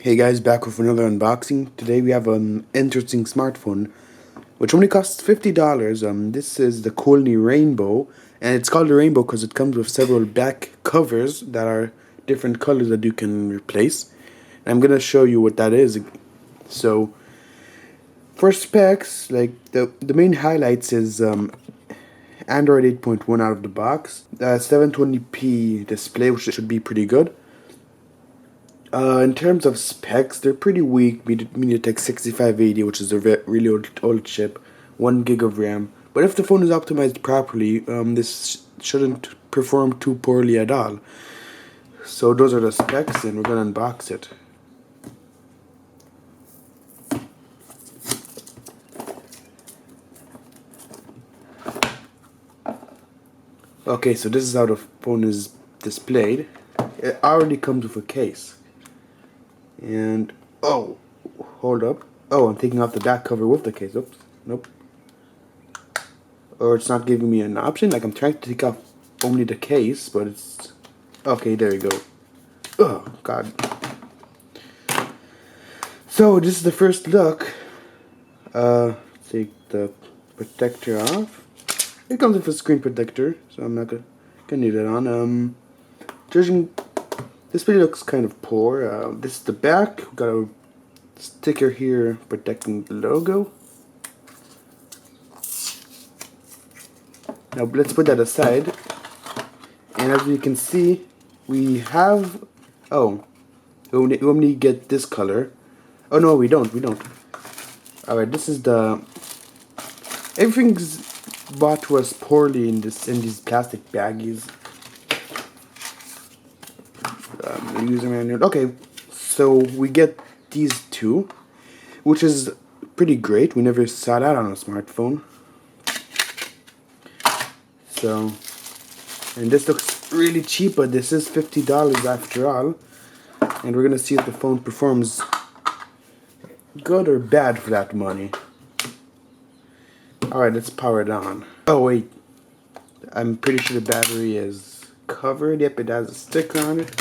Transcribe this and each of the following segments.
Hey guys, back with another unboxing. Today we have an interesting smartphone which only costs $50. This is the Koolnee Rainbow, and it's called the Rainbow because it comes with several back covers that are different colors that you can replace. And I'm gonna show you what that is. So, for specs, like the main highlights is Android 8.1 out of the box, 720p display, which should be pretty good. In terms of specs, they're pretty weak. MediaTek 6580, which is a really old chip, 1 gig of RAM. But if the phone is optimized properly, this shouldn't perform too poorly at all. So those are the specs, and we're gonna unbox it. Okay, so this is how the phone is displayed. It already comes with a case. And oh, hold up. Oh, I'm taking off the back cover with the case. Oops, nope. Or it's not giving me an option. Like, I'm trying to take off only the case, but it's okay. There you go. Oh God. So this is the first look. Take the protector off. It comes with a screen protector, so I'm not gonna need it on. Judging, this video looks kind of poor. This is the back. We've got a sticker here protecting the logo. Now let's put that aside. And as you can see, we have, we only get this color. Oh no, we don't. Alright, this is everything's bought to us poorly in these plastic baggies. User manual. Okay, so we get these two, which is pretty great. We never saw that on a smartphone. So, and this looks really cheap, but this is $50 after all. And we're gonna see if the phone performs good or bad for that money. Alright, let's power it on. Oh wait, I'm pretty sure the battery is covered. Yep, it has a sticker on it.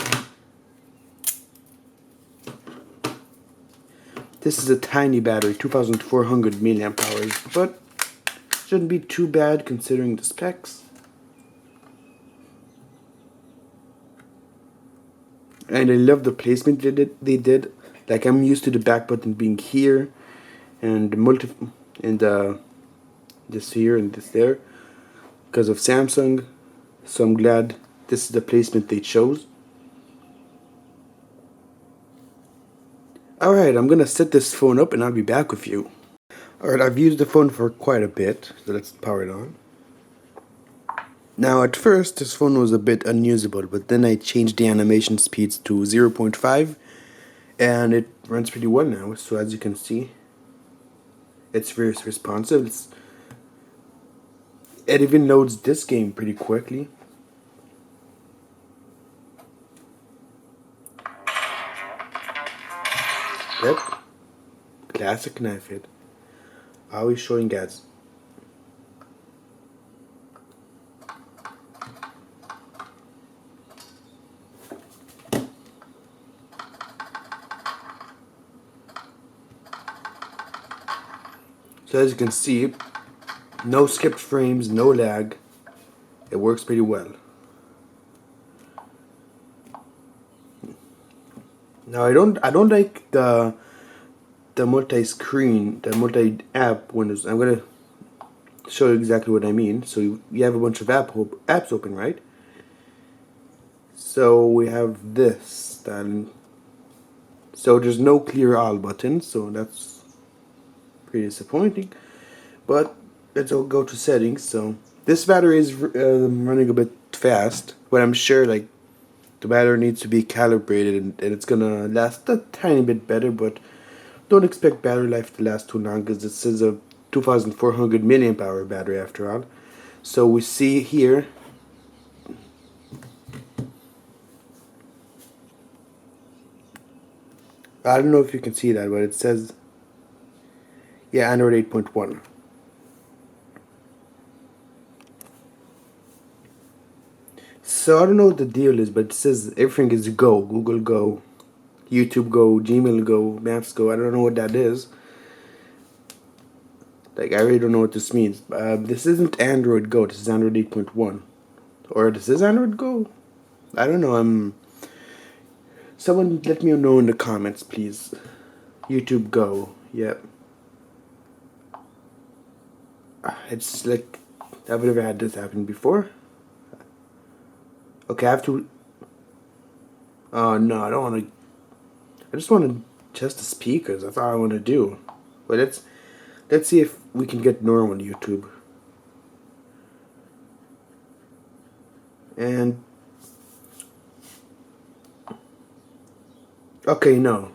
This is a tiny battery, 2,400 milliamp hours, but shouldn't be too bad considering the specs. And I love the placement they did. Like, I'm used to the back button being here, and this here and this there, because of Samsung. So I'm glad this is the placement they chose. Alright, I'm gonna set this phone up and I'll be back with you. Alright, I've used the phone for quite a bit, so let's power it on. Now, at first, this phone was a bit unusable, but then I changed the animation speeds to 0.5, and it runs pretty well now. So as you can see, it's very responsive. It even loads this game pretty quickly. Yep, classic knife hit. Always showing ads. So as you can see, no skipped frames, no lag. It works pretty well. Now I don't like the multi-screen, the multi-app windows. I'm gonna show you exactly what I mean. So you have a bunch of apps open, right? So we have this. So there's no clear all button, so that's pretty disappointing. But let's all go to settings. So this battery is running a bit fast, but I'm sure like the battery needs to be calibrated, and it's gonna last a tiny bit better, but don't expect battery life to last too long because this is a 2,400 milliamp hour battery after all. So we see here I don't know if you can see that, but it says, yeah, Android 8.1. So I don't know what the deal is, but it says everything is Go, Google Go. YouTube Go, Gmail Go, Maps Go. I don't know what that is. Like, I really don't know what this means. This isn't Android Go. This is Android 8.1. Or this is Android Go? I don't know. Someone let me know in the comments, please. YouTube Go. Yep. It's like, I've never had this happen before. Okay, I have to... Oh, no, I don't want to... I just want to test the speakers. That's all I want to do. But let's see if we can get normal YouTube. And... Okay, no.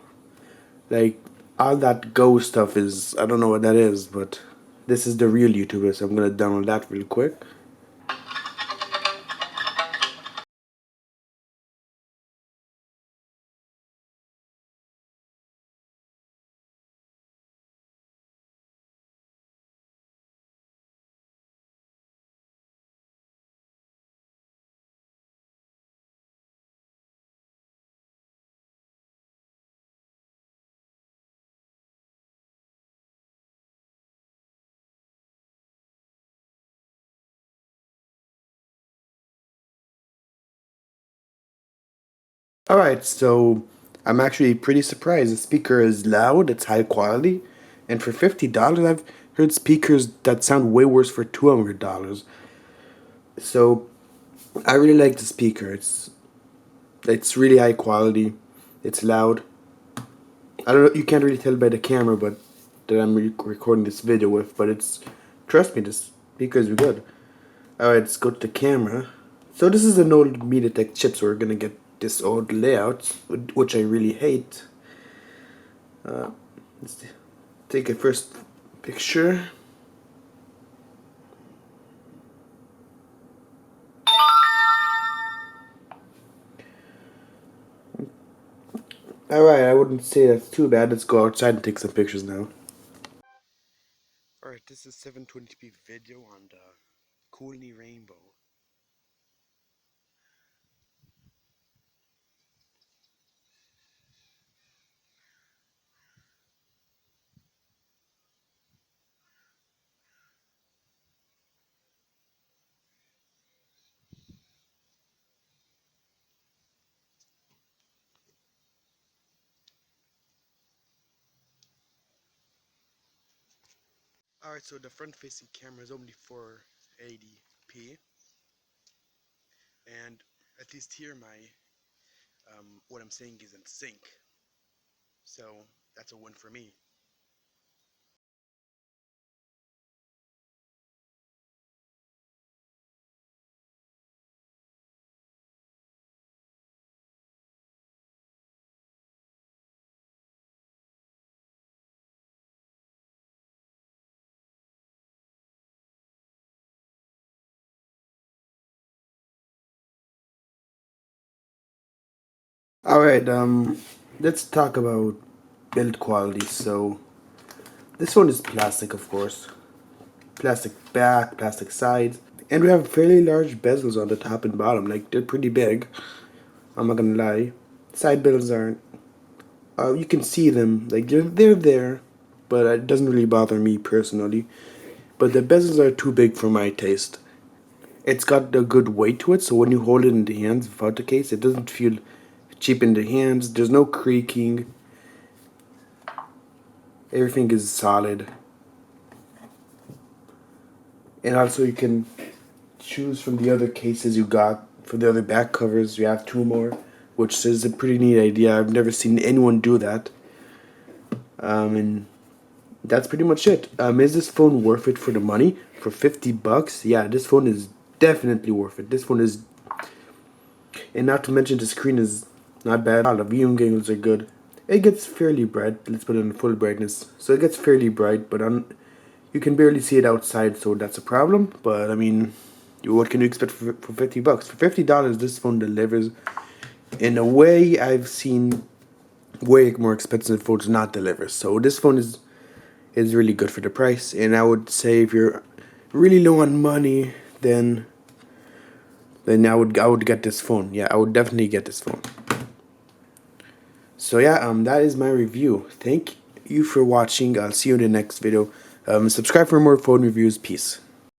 Like, all that Go stuff is... I don't know what that is, but... This is the real YouTuber, so I'm going to download that real quick. Alright, so I'm actually pretty surprised. The speaker is loud, it's high quality, and for $50, I've heard speakers that sound way worse for $200. So I really like the speaker. It's really high quality. It's loud. I don't know, you can't really tell by the camera, but that I'm recording this video with, but trust me, the speaker is good. Alright, let's go to the camera. So this is an old MediaTek chip, so we're gonna get this old layout, which I really hate. Let's take a first picture. Alright, I wouldn't say that's too bad. Let's go outside and take some pictures now. Alright, this is 720p video on the Koolnee Rainbow. Alright, so the front facing camera is only 480p, and at least here my what I'm saying is in sync, so that's a win for me. Alright, let's talk about build quality. So this one is plastic, of course. Plastic back, plastic sides, and we have fairly large bezels on the top and bottom. Like, they're pretty big, I'm not gonna lie. Side bezels aren't. You can see them, like they're there, but it doesn't really bother me personally. But the bezels are too big for my taste. It's got a good weight to it, so when you hold it in the hands without the case, it doesn't feel cheap in the hands. There's no creaking. Everything is solid. And also you can choose from the other cases you got. For the other back covers, you have two more, which is a pretty neat idea. I've never seen anyone do that. And that's pretty much it. Is this phone worth it for the money? For $50? Yeah, this phone is definitely worth it. This phone is... And not to mention the screen is not bad. The viewing angles are good. It gets fairly bright. Let's put it on full brightness. So it gets fairly bright, but you can barely see it outside, so that's a problem. But I mean, what can you expect for $50? For $50, this phone delivers in a way I've seen way more expensive phones not deliver. So this phone is really good for the price, and I would say if you're really low on money, then I would get this phone. Yeah, I would definitely get this phone. So yeah, that is my review. Thank you for watching. I'll see you in the next video. Subscribe for more phone reviews. Peace.